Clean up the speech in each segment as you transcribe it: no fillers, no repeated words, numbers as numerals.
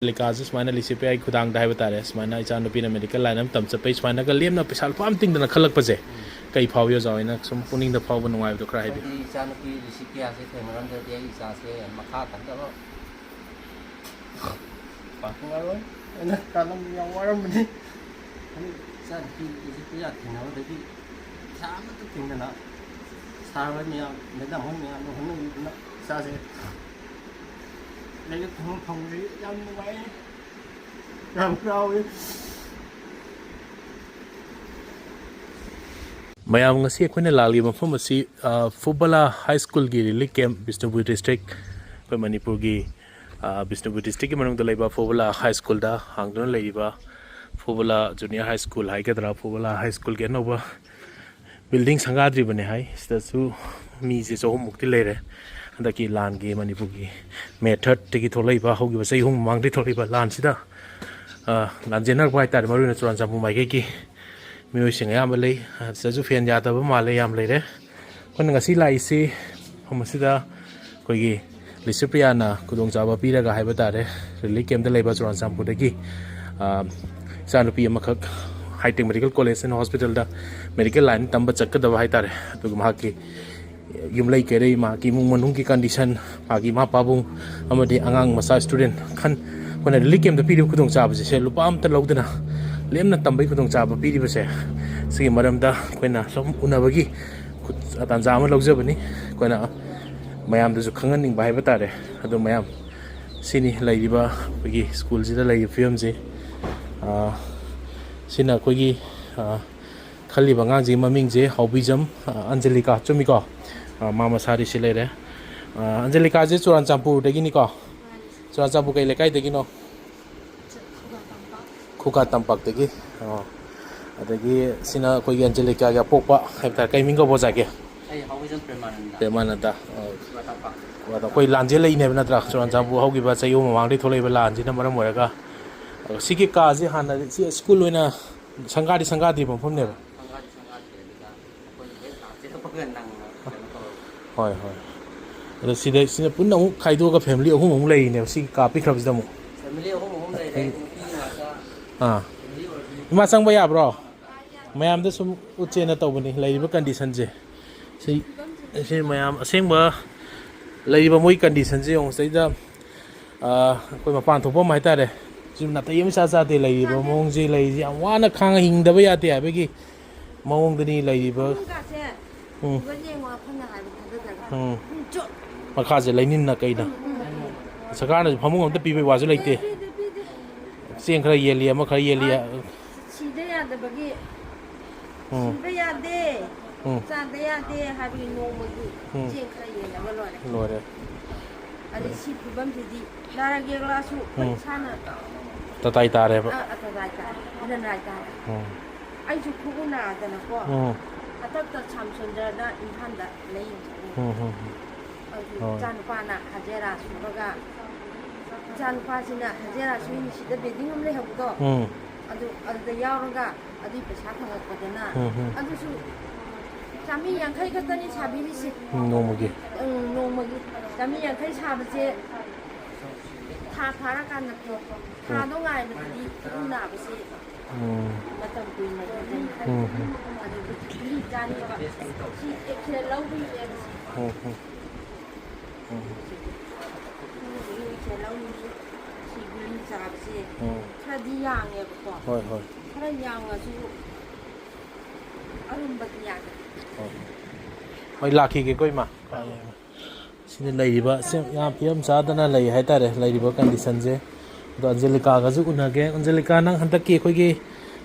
Anjellika sumana lisipe ai khudang dai batare sumana icha nupi na medical line am tam chapai sumana ka lemna pisal pam ting dana khalak pase kai phau yo jaina sum puning da phau banung ai do kra haibi icha nupi lisipe ase themaram da dia icha se makha tak da lo pa ngaroi ana kalam yang waram ni ani icha nupi lisipe ya thina da ki sa ma tu ting na sa wa mi ya medam hon mi ya no hon ni na sa se lấy thằng thằng đi ăn vậy làm sao vậy mayam ngasi akhone lali mafam asi Fubala High School gi Relief Camp Bishnupur district pa Manipur gi Bishnupur district gi manung da leiba Fubala High School da hangdon leiba Fubala Junior High School hai kadra Fubala High School ge nova building sangadri bane hai sta su mi je so mukti leire handaki lan gi Manipur gi method tegi tholaiba hogi basai hung mangri tholaiba lan sida lan jenar bai tar maru na Churachandpur mai gi mi sing ya malai saju fen ya da ba male yam leire kon ngasi lai si homasida koi gi lisipria na kudong jaba pira ga haiba tare relief camp da leiba Churachandpur da gi sanupi amakak high tech medical college and hospital da medical line tamba chakka da hai tare tu ma ki yumlai kere ma ki mung manung ki condition ma ki ma pabung amadi angang masa student khan kona relief camp da piri kudong jaba se lupa am ta logdana lemna tambai kudong jaba piri ba se sigi maram da koina som unabagi atanza ma logjabani koina mayam da ju khangan ning bai ba tare adu mayam sini laiba bagi school ji da lai film ji sina kogi khali bangang ji maming je hobijam Anjellika chumi ko mama sari silere Anjellika je Churachandpur degi ni ko Churachandpur kai lekai degi no khuka tampak degi adagi sina kogi Anjellika ga pokpa haibta kai mingo boja ke ai hobijam premananda wata koi lanje lei ne bana tra Churachandpur hogi ba chayu mamang ri tholei ba lanje na maram moraga siki kazi hana si school oina sangadi bamphom ne hoi hoi ado sina punna mu khaido ka family ahum mu lei ne si ka pi khrab jamu family ahum lei dai ima sangba ya bro mayam da sum uche na tawbani leiba condition je si mayam asengba leiba moi condition je ong sai da koi mapan thopa mai tare jumna tayem sa sa te lai ba mong ji lai ji wana khang hing da ba ya te abegi mong dani lai ba makha je lai nin na kai na sakar na phamung am ta pi bai wa ju lai te seng khara yeli ma khara yeli sida ya da bagi sida ya de sa da ya de ha bi no mo gi seng khara yeli ma lore ari si pubam ji lara ge la su sana tatai tare ba tatai tare ina nai tare ai ju khu na da na ko atak ta cham sondra da inhan da lei jan pa na hajera su ga jan pa sina hajera su ni si da beding am le ha do adu da yaw ga adu pesa thang ka da na adu su chami yang khai ka tani chabi ni si no mo gi chami yang khai cha ba je tha phara kan na ko tha do ngai na di na ba si matam kuin na den adu li jani ba si ekle lau bi e si lau ni si guli cha ba si khra di yang e ba ko hoi hoi khra yang a su arum ba yang hoi lakhi ke koi ma sini lai ba sem ya pm sa dana lai hai tare lai ba condition je do Anjellika ga ju unage Anjellika nang hantak ki khoi gi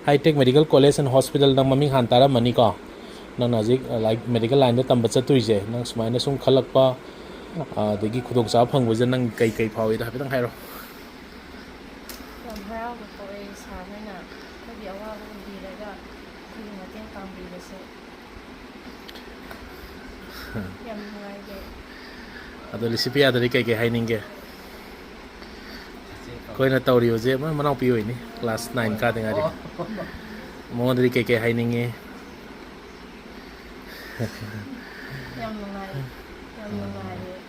high tech medical college and hospital nang maming han tara mani ko nang nazik like medical line da tamba chatui je nang sumaina sum khalak pa degi khudok sa phang bu je nang kai phawi da habitang hairo yam hao ko e sa na ko bi awa ko di la ga ku ma ten kam bi le se yam ngai ge ado lisipia da kai haininge koina tawri je ma manau pi hoi ni class 9 ka denga ri mo dri kai haininge yam ngai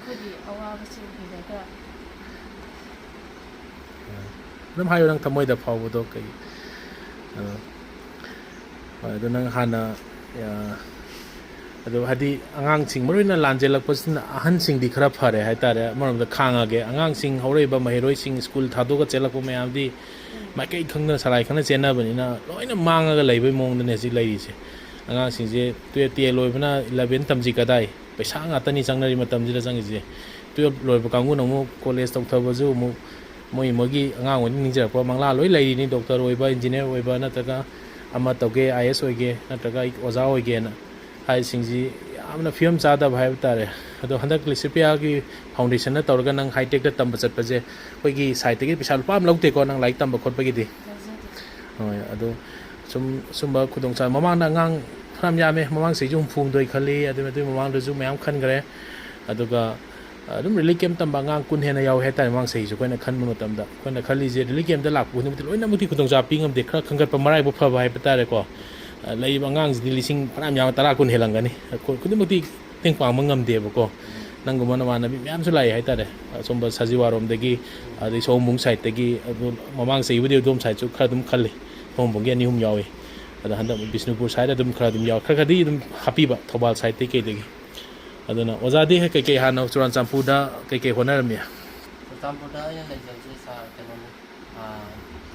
ko di awa ko se bi la ga ꯑꯗꯨꯝ ꯍꯥꯏꯌꯣ ꯅꯪ ꯊꯃꯣꯏꯗ ꯐꯥꯎꯕꯗꯣ ꯀꯩ ꯍꯣꯏ ꯑꯗꯣ ꯅꯪ ꯍꯥꯟꯅ ꯑꯗꯣ ꯍꯥꯏꯗꯤ ꯑꯉꯥꯡꯁꯤꯡ ꯃꯔꯨꯑꯣꯏꯅ ꯂꯥꯟꯖꯦꯜꯂꯛꯄꯁꯤꯅ ꯑꯍꯟꯁꯤꯡꯗꯤ ꯈꯔ ꯐꯔꯦ ꯍꯥꯏꯇꯥꯔꯦ ꯑꯃꯔꯣꯝꯗ ꯈꯥꯡꯉꯒꯦ ꯑꯉꯥꯡꯁꯤꯡ ꯍꯧꯔꯛꯏꯕ ꯃꯍꯩꯔꯣꯏꯁꯤꯡ ꯁ꯭ꯀꯨꯜ ꯊꯥꯗꯣꯛꯑꯒ ꯆꯦꯜꯂꯛꯄ ꯃꯌꯥꯝꯗꯤ ꯃꯥꯏꯀꯩ ꯈꯪꯗꯅ ꯁꯂꯥꯏ ꯈꯪꯅ ꯆꯦꯟꯅꯕꯅꯤꯅ ꯂꯣꯏꯅ ꯃꯥꯡꯉꯒ ꯂꯩꯕꯩ ꯃꯑꯣꯡꯗꯅꯦ ꯍꯧꯖꯤꯛ ꯂꯩꯔꯤꯁꯦ ꯑꯉꯥꯡꯁꯤꯡꯁꯦ 12 ꯂꯣꯏꯕꯅ 11 ꯇꯝꯁꯤ ꯀꯗꯥꯏ ꯄꯩꯁా ꯉꯥꯛꯇꯅꯤ ꯆꯪꯅꯔꯤ ꯃꯇꯝꯁꯤꯗ ꯆꯪꯉꯤꯁꯦ 12 ꯂꯣꯏꯕ ꯀꯥꯡꯕꯨꯅ ꯑꯃꯨꯛ ꯀꯣꯂꯦꯖ ꯇꯧꯊꯕꯁꯨ ꯑꯃꯨꯛ ꯃꯣꯏꯒꯤ ꯑꯉꯥꯡ ꯑꯣꯏꯅ ꯅꯤꯡꯖꯔꯛꯄ ꯃꯪꯂꯥ ꯂꯣꯏ ꯂꯩꯔꯤꯅꯤ ꯗꯣꯛꯇꯔ ꯑꯣꯏꯕ ꯏꯟꯖꯤꯅꯤꯌꯔ ꯑꯣꯏꯕ ꯅꯠꯇ꯭ꯔꯒ ꯑꯃ ꯇꯧꯒꯦ IAS ꯑꯣꯏꯒꯦ ꯅꯠꯇ꯭ꯔꯒ ꯑꯩ ꯑꯣꯖꯥ ꯑꯣꯏꯒꯦꯅ ꯍꯥꯏꯁꯤꯡꯁꯤ ꯌꯥꯝꯅ ꯐꯤꯕꯝ ꯆꯥꯗꯕ ꯍꯥꯏꯕ ꯇꯥꯔꯦ ꯑꯗꯣ ꯍꯟꯗꯛ ꯂꯤꯁꯤꯄꯤꯌꯥꯒꯤ ꯐꯥꯎꯟꯗꯦꯁꯟꯅ ꯇꯧꯔꯒ ꯅꯪ ꯍꯥꯏꯇꯦꯛꯇ ꯇꯝꯕ ꯆꯠꯄꯁꯦ ꯑꯩꯈꯣꯏꯒꯤ ꯁꯥꯏꯠꯇꯒꯤ ꯄꯩꯁꯥ ꯂꯨꯄꯥ ꯑꯃ ꯂꯧꯗꯦꯀꯣ ꯅꯪ ꯂꯥꯏꯔꯤꯛ ꯇꯝꯕ ꯈꯣꯠꯄꯒꯤꯗꯤ ꯍꯣꯏ ꯑꯗꯣ ꯁꯨꯝꯕ ꯈꯨꯗꯣꯡꯆꯥꯕ ꯃꯃꯥꯡꯗ ꯑꯉꯥꯡ ꯐꯅꯌꯥꯝ ꯌꯥꯝꯃꯦ ꯃꯃꯥꯡ ꯆꯍꯤꯁꯨ 60 ꯈꯜꯂꯤ ꯑꯗꯨꯒꯤ ꯃꯃꯥꯡꯗꯁꯨ ꯃꯌꯥꯝ ꯈꯟꯈ꯭ꯔꯦ ꯑꯗꯨꯒ ꯑꯗꯨꯝ ꯔꯤꯂꯤꯐ ꯀꯦꯝꯞ ꯇꯝꯕ ꯑꯉꯥꯡ 10 ꯍꯦꯟꯅ ꯌꯥꯎꯋꯦ ꯍꯥꯏꯇꯥꯔꯦ ꯃꯃꯥꯡ ꯆꯍꯤꯁꯨ ꯑꯩꯈꯣꯏꯅ ꯈꯟꯕ ꯃꯇꯝꯗ ꯑꯩꯈꯣꯏꯅ ꯈꯜꯂꯤꯁꯦ ꯔꯤꯂꯤꯐ ꯀꯦꯝꯞꯇ ꯂꯥꯛꯄ ꯈꯨꯗꯤꯡꯃꯛꯇꯤ ꯂꯣꯏꯅꯃꯛꯇꯤ ꯈꯨꯗꯣꯡꯆꯥꯕ ꯄꯤ ꯉꯝꯗꯦ ꯈꯔ ꯈꯟꯒꯠꯄ ꯃꯔꯥꯏꯕꯛ ꯐꯕ ꯍꯥꯏꯕ ꯇꯥꯔꯦꯀꯣ ꯂꯩꯔꯤꯕ ꯑꯉꯥꯡꯁꯤꯗꯤ ꯂꯤꯁꯤꯡ ꯐꯅꯌꯥꯝ ꯌꯥꯝꯅ 10-20 ꯍꯦꯜꯂꯝꯒꯅꯤ ꯈꯨꯗꯤꯡꯃꯛꯇꯤ ꯃꯇꯦꯡ ꯄꯥꯡꯕ ꯉꯝꯗꯦꯕꯀꯣ ꯅꯪꯒꯨꯝꯕ ꯅꯃꯥꯟꯅꯕꯤ ꯃꯌꯥꯝꯁꯨ ꯂꯥꯛꯑꯦ ꯍꯥꯏꯇꯥꯔꯦ ꯑꯁꯣꯝꯕ ꯁꯖꯤꯋꯥꯔꯣꯝꯗꯒꯤ ꯑꯗꯩ ꯁꯣꯝꯕꯨꯡ ꯁꯥꯏꯠꯇꯒꯤ ꯑꯗꯨ ꯃꯃꯥꯡ ꯆꯍꯤꯕꯨꯗꯤ ꯑꯗꯣꯝ ꯁꯥꯏꯠꯁꯨ ꯈꯔ ꯑꯗꯨꯝ ꯈꯜꯂꯤ ꯁꯣꯝꯕꯨꯡꯒꯤ 2-3 ꯌꯥꯎꯏ ꯑꯗꯣ ꯍꯟꯗꯛ ꯕꯤꯁꯅꯨꯄꯨꯔ ꯁꯥꯏꯠꯇ ꯑꯗꯨꯝ ꯈꯔ ꯑꯗꯨꯝ ꯌꯥꯎꯏ ꯈꯔꯗꯤ ꯑꯗꯨꯝ ꯍꯥꯞꯄꯤꯕ ꯊꯧꯕꯥꯜ ꯁꯥꯏꯠꯇꯒꯤ ꯀꯩꯗꯒꯤ ꯑꯗꯨꯅ ꯑꯣꯖꯥꯗꯤ ꯀꯩꯀꯩ ꯍꯥꯟꯅ ꯆꯨꯔꯥꯆꯥꯟꯄꯨꯔꯗ ꯀꯩꯀꯩ ꯍꯣꯠꯅꯔꯝꯃꯤ ꯆꯨꯔꯥꯆꯥꯟꯄꯨꯔꯗ ꯑꯩꯅ ꯂꯩꯖꯕꯁꯦ ꯁꯥꯔ ꯀꯩꯅꯣꯅꯤ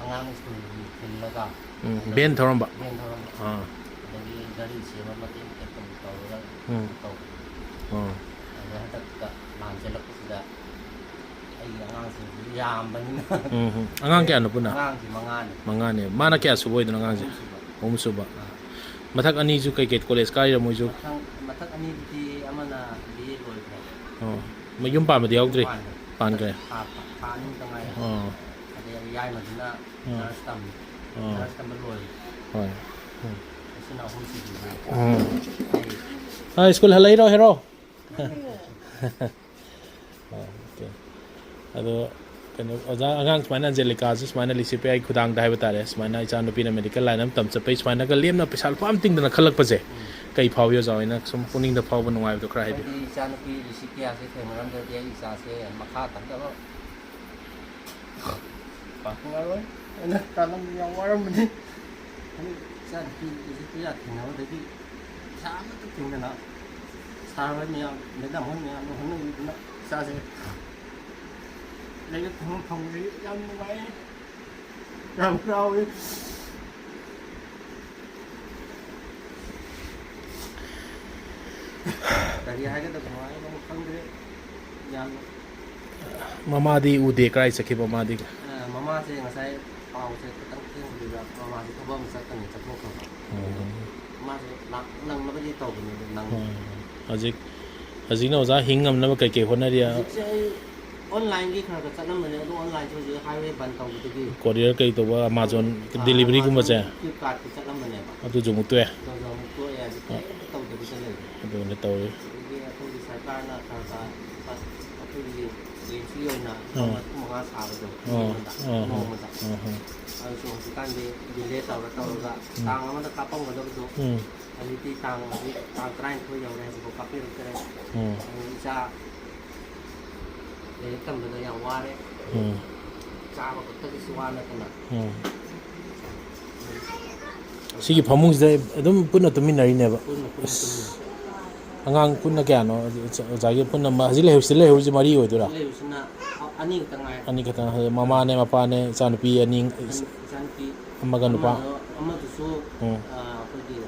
ꯑꯉꯥꯡ ꯁ꯭ꯀꯨꯜ ꯊꯤꯜꯂꯒ ꯚꯦꯟ ꯊꯧꯔꯝꯕ ꯑꯗꯒꯤ ꯒꯥꯔꯤ ꯁꯦꯝꯕ ꯃꯇꯦꯡ ꯇꯧꯔꯒ ꯇꯧꯕ ꯑꯗꯣ ꯍꯟꯗꯛꯇ ꯂꯥꯟ ꯆꯦꯜꯂꯛꯄꯁꯤꯗ ꯑꯩꯒꯤ ꯑꯉꯥꯡꯁꯤꯡꯁꯤ ꯌꯥꯝꯕꯅꯤꯅ ꯑꯉꯥꯡ ꯀꯌꯥꯅꯣ ꯄꯨꯟꯅ ꯑꯉꯥꯡꯁꯤ 5ꯅꯤ ꯃꯉꯥꯅꯦ ꯃꯥꯅ ꯀꯌꯥ ꯁꯨꯕ ꯑꯣꯏꯗꯣꯏꯅꯣ ꯑꯉꯥꯡꯁꯦ ꯑꯍꯨꯝ ꯁꯨꯕ ꯃꯊꯛ ꯑꯅꯤꯁꯨ ꯀꯩꯀꯩ ꯀꯣꯂꯦꯖ ꯀꯥꯏꯔ ꯃꯣꯏꯁꯨ ꯃꯊꯛ ꯑꯅꯤꯗꯨꯗꯤ ꯑꯃꯅ BA ꯂꯣꯏꯈ꯭ꯔꯦ ꯃꯌꯨꯝ ꯄꯥꯟꯕꯗꯤ ꯌꯥꯎꯗ꯭ꯔꯤ ꯄꯥꯟꯈ꯭ꯔꯦ ꯊꯥ ꯑꯅꯤꯃꯨꯛꯇ ꯉꯥꯏꯔꯦ ꯑꯗꯩ ꯌꯥꯏꯃꯗꯨꯅ ꯅꯔꯁ ꯇꯝꯕ ꯂꯣꯏꯔꯦ ꯍꯣꯏ ꯑꯁꯤꯅ ꯑꯍꯨꯝ ꯁꯨꯕꯤꯁꯦ ꯁ꯭ꯀꯨꯜ ꯍꯜꯂꯛꯏꯔꯣ ꯍꯦꯔꯣ ꯑꯗꯣ ꯀꯩꯅꯣ ꯑꯣꯖꯥ ꯑꯉꯥꯡ ꯁꯨꯃꯥꯏꯅ ꯑꯟꯖꯦꯂꯤꯀꯥꯁꯨ ꯁꯨꯃꯥꯏꯅ ꯂꯤꯁꯤꯄꯤꯌꯥꯒꯤ ꯈꯨꯊꯥꯡꯗ ꯍꯥꯏꯕ ꯇꯥꯔꯦ ꯁꯨꯃꯥꯏꯅ ꯏꯆꯥꯅꯨꯄꯤꯅ ꯃꯦꯗꯤꯀꯦꯜ ꯂꯥꯏꯟ ꯑꯃ ꯇꯝ ꯆꯠꯄꯩ ꯁꯨꯃꯥꯏꯅꯒ ꯂꯦꯝꯅ ꯄꯩꯁꯥ ꯂꯨꯄꯥ ꯑꯃ ꯇꯤꯡꯗꯅ ꯈꯜꯂꯛꯄꯁꯦ ꯀꯩ ꯐꯥꯎꯏ ꯑꯣꯖꯥ ꯍꯣꯏꯅ ꯁꯨꯝ ꯄꯨꯛꯅꯤꯡꯗ ꯐꯥꯎꯕ ꯅꯨꯡꯉꯥꯏꯕꯗꯣ ꯈꯔ ꯍꯥꯏꯕꯤꯌꯨ ꯑꯩꯗꯤ ꯏꯆꯥꯅꯨꯄꯤ ꯂꯤꯁꯤꯄꯤꯌꯥꯁꯦ ꯊꯦꯡꯅꯔꯝꯗ꯭ꯔꯗꯤ ꯑꯩ ꯏꯆꯥꯁꯦ ꯃꯈꯥ ꯇꯝꯗꯕ ꯄꯥꯛꯉꯔꯣꯏ ꯑꯩꯅ ꯀꯥꯂꯝ ꯌꯥꯝ ꯋꯥꯔꯝꯕꯅꯤ ꯏꯆꯥꯅꯨꯄꯤ ꯂꯤꯁꯤꯄꯤꯌꯥ ꯊꯦꯡꯅꯕꯗꯒꯤ ꯄꯩꯁꯥ ꯑꯃꯠꯇ ꯇꯤꯡꯗꯅ ꯁꯥꯔ ꯍꯣꯏ ꯃꯌꯥꯝ ꯃꯦꯗꯥꯝ ꯍꯣꯏ ꯃꯌꯥꯝꯅ ꯍꯣꯠꯅꯕꯤꯗꯨꯅ ꯏꯆꯥꯁꯦ ꯂꯥꯏꯔꯤꯛ ꯇꯝꯕ ꯐꯪꯕꯁꯤ ꯌꯥꯝ ꯅꯨꯡꯉꯥꯏ ꯌꯥꯝ ꯍꯔꯥꯎꯏ ꯀꯔꯤ ꯍꯥꯏꯒꯗꯕꯅꯣ ꯍꯥꯏꯕ ꯈꯪꯗ꯭ꯔꯦ ꯌꯥꯝꯅ ꯃꯃꯥꯗꯤ ꯎꯗꯦ ꯀꯗꯥꯏ ꯆꯠꯈꯤꯕ ꯃꯃꯥꯗꯤ ꯃꯃꯥꯁꯦ ꯉꯁꯥꯏ ꯄꯥꯎꯁꯦ ꯈꯤꯇꯪ ꯊꯦꯡꯕꯗꯨꯗ ꯃꯃꯥꯁꯦ ꯊꯕꯛ ꯑꯃ ꯆꯠꯀꯅꯤ ꯆꯠꯊꯣꯛꯈ꯭ꯔꯕ ꯃꯥꯁꯦ ꯅꯪꯅꯕꯗꯤ ꯇꯧꯕꯅꯤ ꯑꯗꯨ ꯍꯧꯖꯤꯛꯅ ꯑꯣꯖꯥ ꯍꯤꯡ ꯉꯝꯅꯕ ꯀꯩꯀꯩ ꯍꯣꯠꯅꯔꯤ ꯍꯧꯖꯤꯛꯁꯦ ꯑꯩ ꯑꯣꯟꯂꯥꯏꯟꯒꯤ ꯈꯔ ꯆꯠꯂꯝꯕꯅꯦ ꯑꯗꯣ ꯑꯣꯟꯂꯥꯏꯟꯁꯦ ꯍꯧꯖꯤꯛ ꯍꯥꯏꯋꯦ ꯕꯟ ꯇꯧꯕꯗꯒꯤ ꯀꯣꯔꯤꯌꯔ ꯀꯩ ꯇꯧꯕ ꯑꯃꯥꯖꯣꯟ ꯗꯦꯂꯤꯚꯔꯤꯒꯨꯝꯕꯁꯦ ꯐ꯭ꯂꯤꯞꯀꯥꯔꯠꯀꯤ ꯆꯠꯂꯝꯕꯅꯦꯕ ꯑꯗꯨꯁꯨ ꯑꯃꯨꯛ ꯇꯣꯛꯑꯦ ꯑꯗꯨꯁꯨ ꯑꯃꯨꯛ ꯇꯣꯛꯑꯦ ꯍꯧꯖꯤꯛ ꯀꯔꯤꯝꯇ ꯇꯧꯗꯕꯤꯗ ꯂꯩꯔꯦ ꯑꯗꯨꯅ ꯇꯧꯔꯤ ꯑꯗꯒꯤ ꯑꯩꯈꯣꯏꯒꯤ ꯁꯔꯀꯥꯔꯅ ꯈꯔ ꯑꯩꯈꯣꯏꯒꯤ ꯔꯦꯟꯁꯤ ꯑꯣꯏꯅ 3-4 ꯁꯥꯕꯗꯣ ꯅꯣꯡꯃꯗ ꯑꯗꯨꯁꯨ ꯍꯧꯖꯤꯛꯀꯥꯟꯗꯤ ꯗꯤꯂꯦ ꯇꯧꯔꯒ ꯇꯥꯡ ꯑꯃꯗ ꯀꯥꯞꯄꯝꯒꯗꯕꯗꯣ ꯍꯧꯖꯤꯛꯇꯤ ꯇꯥꯡ 19 ꯌꯧꯔꯦ ꯍꯧꯖꯤꯛꯐꯥꯎ ꯀꯥꯞꯄꯤꯔꯛꯇ꯭ꯔꯦ ꯏꯆꯥ ꯂꯥꯏꯔꯤꯛ ꯇꯝꯕꯗ ꯌꯥꯝ ꯋꯥꯔꯦ ꯆꯥꯕ ꯈꯛꯇꯒꯤꯁꯨ ꯋꯥ ꯅꯠꯇꯅ ꯁꯤꯒꯤ ꯐꯃꯨꯡꯁꯤꯗ ꯑꯗꯨꯝ ꯄꯨꯟꯅ ꯇꯨꯃꯤꯟꯅꯔꯤꯅꯦꯕ ꯑꯉꯥꯡ ꯄꯨꯟꯅ ꯀꯌꯥꯅꯣ ꯑꯣꯖꯥꯒꯤ ꯄꯨꯟꯅ ꯍꯧꯖꯤꯛ ꯂꯩꯍꯧꯔꯤꯁꯤ ꯃꯔꯤ ꯑꯣꯏꯗꯣꯏꯔꯥ ꯂꯩꯍꯧꯔꯤꯁꯤꯅ 2 ꯈꯛꯇ ꯉꯥꯏꯔꯦ 2 ꯈꯛꯇꯪ ꯃꯃꯥꯅꯦ ꯃꯄꯥꯅꯦ ꯏꯆꯥꯅꯨꯄꯤ 2 ꯏꯆꯥꯅꯨꯄꯤ ꯑꯃꯒ ꯅꯨꯄꯥ ꯑꯃꯗꯨꯁꯨ ꯑꯩꯈꯣꯏꯒꯤ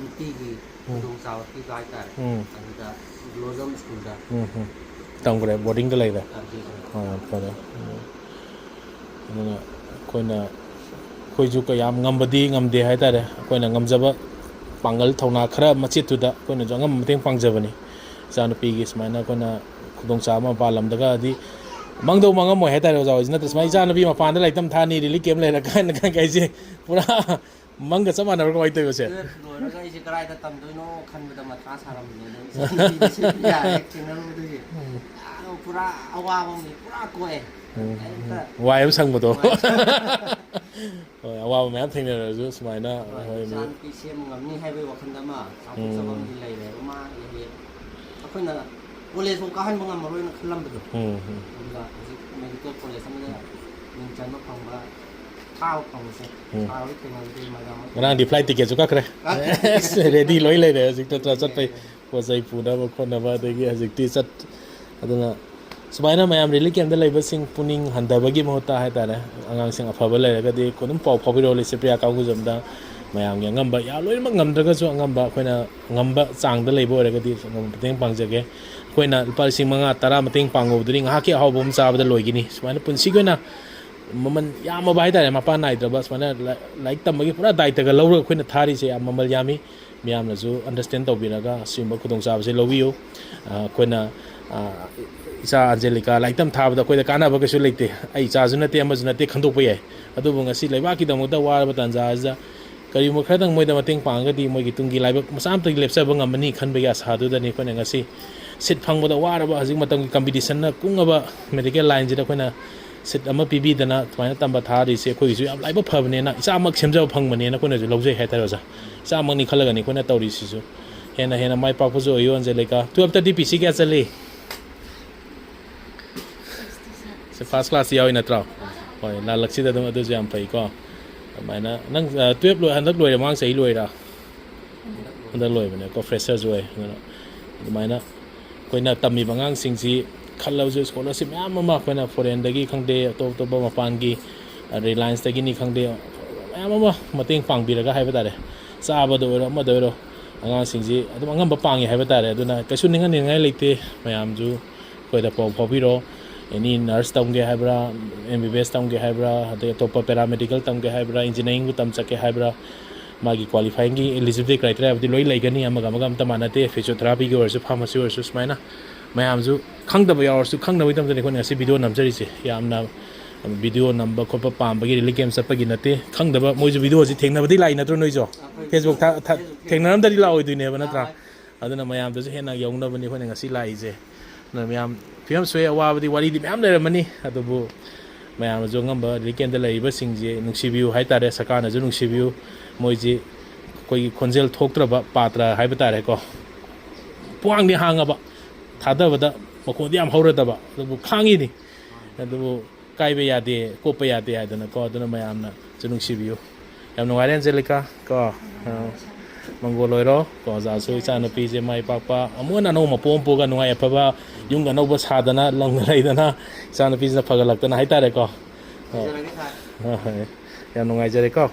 ꯅꯨꯄꯤꯒꯤ ꯈꯨꯗꯣꯡꯆꯥꯕ ꯄꯤꯕ ꯍꯥꯏꯇꯥꯔꯦ ꯑꯗꯨꯗ ꯒ꯭ꯂꯣꯖꯝ ꯁ꯭ꯀꯨꯜꯗ ꯇꯝꯈ꯭ꯔꯦ ꯕꯣꯔꯗꯤꯡꯗ ꯂꯩꯔꯦ ꯐꯔꯦ ꯑꯗꯨꯅ ꯑꯩꯈꯣꯏꯁꯨ ꯀꯌꯥꯝ ꯉꯝꯕꯗꯤ ꯉꯝꯗꯦ ꯍꯥꯏꯇꯥꯔꯦ ꯑꯩꯈꯣꯏꯅ ꯉꯝꯖꯕ ꯄꯥꯡꯒꯜ ꯊꯧꯅꯥ ꯈꯔ ꯃꯆꯦꯠꯇꯨꯗ ꯑꯩꯈꯣꯏꯅꯁꯨ ꯑꯉꯝꯕ ꯃꯇꯦꯡ ꯄꯥꯡꯖꯕꯅꯤ ꯏꯆꯥꯅꯨꯄꯤꯒꯤ ꯁꯨꯃꯥꯏꯅ ꯑꯩꯈꯣꯏꯅ ꯈꯨꯗꯣꯡꯆꯥꯕ ꯃꯄꯥꯟ ꯂꯝꯗꯒꯗꯤ ꯃꯪꯗꯧ ꯃꯪꯉꯝꯃꯣꯏ ꯍꯥꯏꯇꯥꯔꯦ ꯑꯣꯖꯥ ꯍꯣꯏꯁꯤ ꯅꯠꯇ꯭ꯔ ꯁꯨꯃꯥꯏꯅ ꯏꯆꯥꯅꯨꯄꯤ ꯃꯄꯥꯟꯗ ꯂꯥꯏꯔꯤꯛ ꯇꯝ ꯊꯥꯅꯤ ꯔꯤꯂꯤꯐ ꯀꯦꯝꯞ ꯂꯩꯔ ꯀꯥꯏꯁꯦ ꯄꯨꯔꯥ ꯃꯪꯒ ꯆꯞ ꯃꯥꯟꯅꯕ ꯀꯃꯥꯏꯅ ꯇꯧꯕꯁꯦ ꯂꯣꯏꯔꯒ ꯑꯩꯁꯦ ꯀꯗꯥꯏꯗ ꯇꯝꯗꯣꯏꯅꯣ ꯈꯟꯕꯗ ꯃꯊꯥ ꯁꯥꯔꯝꯕꯅꯦ ꯑꯗꯣ ꯏꯆꯥꯅꯨꯄꯤꯗ ꯌꯥꯔꯦ ꯊꯦꯡꯅꯔꯨꯕꯗꯒꯤ ꯄꯨꯔꯥ ꯑꯋꯥꯕ ꯑꯃꯅꯤ ꯄꯨꯔꯥ ꯀꯣꯛꯑꯦ ꯋꯥꯏ ꯑꯃ ꯁꯪꯕꯗꯣ ꯍꯣꯏ ꯑꯋꯥꯕ ꯃꯌꯥꯝ ꯊꯦꯡꯅꯔꯁꯨ ꯁꯨꯃꯥꯏꯅ ꯏꯆꯥꯅꯨꯄꯤ ꯁꯦꯝꯕ ꯉꯝꯅꯤ ꯍꯥꯏꯕꯒꯤ ꯋꯥꯈꯜꯗ ꯑꯃ ꯆꯥꯎꯊꯣꯛꯆꯕ ꯑꯃꯗꯤ ꯂꯩꯔꯦꯕ ꯃꯥꯒꯤ ꯑꯩꯈꯣꯏꯅ ꯀꯣꯂꯦꯖ ꯐꯥꯎ ꯀꯥꯍꯟꯕ ꯉꯝꯃꯔꯣꯏꯅ ꯈꯜꯂꯝꯕꯗꯣ ꯑꯗꯨꯒ ꯍꯧꯖꯤꯛ ꯃꯦꯗꯤꯀꯦꯜ ꯀꯣꯂꯦꯖ ꯑꯃꯗ ยิงจันทร์ฟังว่าข้าวของเสร็จข้าวที่เป็นอะไรมาแล้ว ngana di flight ticket juga kre ready loi le de sik to sat pai ko sai puna ba khona ba de gi sik ti sat aduna subaina mayam relief camp da leiba sing puning handa bagi mohta hai ta ne angang sing afaba le ga di konum pau phabi ro le sepria ka gu jam da mayam ya ngamba ya loi ma ngam daga su ngamba khoina ngamba chang da leibo re ga di ngam teng pang jage khoina pa sing manga tara mateng pango du ring ha ke haw bom sa ba da loi gi ni subaina pun si khoina maman yama bai ta mapa nai da bas mana like tam gi pura dai ta ga lo khoina thari se mamal yami miyam na ju understand to binaga simba khudong sa se lobiyo khoina isa Anjellika like tam tha da khoi da kana ba ka su leite ai cha ju na te ma ju na te khandok pa ye adu bu ngasi leiba ki da mo da wa ba tan ja ja kari mo khadang moi da mateng pang ga di moi gi tungi laiba masam ta lepsa ba ngamani khan ba ya sa du da ni khona ngasi sit phang ba da wa ra ba hajing matang competition na kunga ba medical line ji da khona sit ama pibi dana twaina tamba tha ri se khoi ju am laiba phabne na isa mak semjau phang mane na khona ju lojai hai ta ro sa isa mak ni khalaga ni khona tawri si ju hena mai pa phu jo yo Anjellika 12 ta dpc kya chale se first class yaw ina tra hoi la laksi da dum adu jam pai ko maina nang 12 loi handak loi mang sei loi ra handak loi bane ko fresher jo ai maina koina tammi bangang singsi khallau jo scholarship yam ma koina foreign dagi khangde to ba mapan gi reliance dagi ni khangde yam ma mateng pang bi raga hai ba tare sa ba do ro ma do ro angang singsi adu angam ba pangi hai ba tare aduna kasu ninga ningai leite mayam ju koida pau bi ro any nurse tamge haibra MBBS tamge haibra ade top paramedical tamge haibra engineering tam chake haibra magi qualifying gi eligibility criteria abdi loi laigani amaga magam tamanate physiotherapy gi orsu pharmacy orsu smaina mayam ju khangda ba orsu khangna wi tamjani khone asi video namjari se yamna video number khopa pamba gi relief camp sappa gi nate khangda ba moi ju video ji thengna badi lai na tro noi jo Facebook thengna nam dadi la oi duine ba natra aduna mayam ju hena yongna bani khone ngasi lai je na mayam fiam swe awabadi wari di mayam le mani adubu mayam jo ngamba relief camp da leiba singje nungsibiu hai tare sakana ju nungsibiu moiji koi khonjel thoktra ba patra hai ba tare ko puang ni hanga ba thada ba da makon di am hawra da ba adubu khangi ni adubu kai be yade ko pa yade adana ko aduna mayam na ju nungsibiu yam no ngaren Anjellika ko mangoloiro ko za so cha na pi je mai papa amuna no ma pom po ga no ai phaba yung ga no ba sadana long lai dana cha na pi na phagalak ta na hai ta re ko ya no ngai jare ko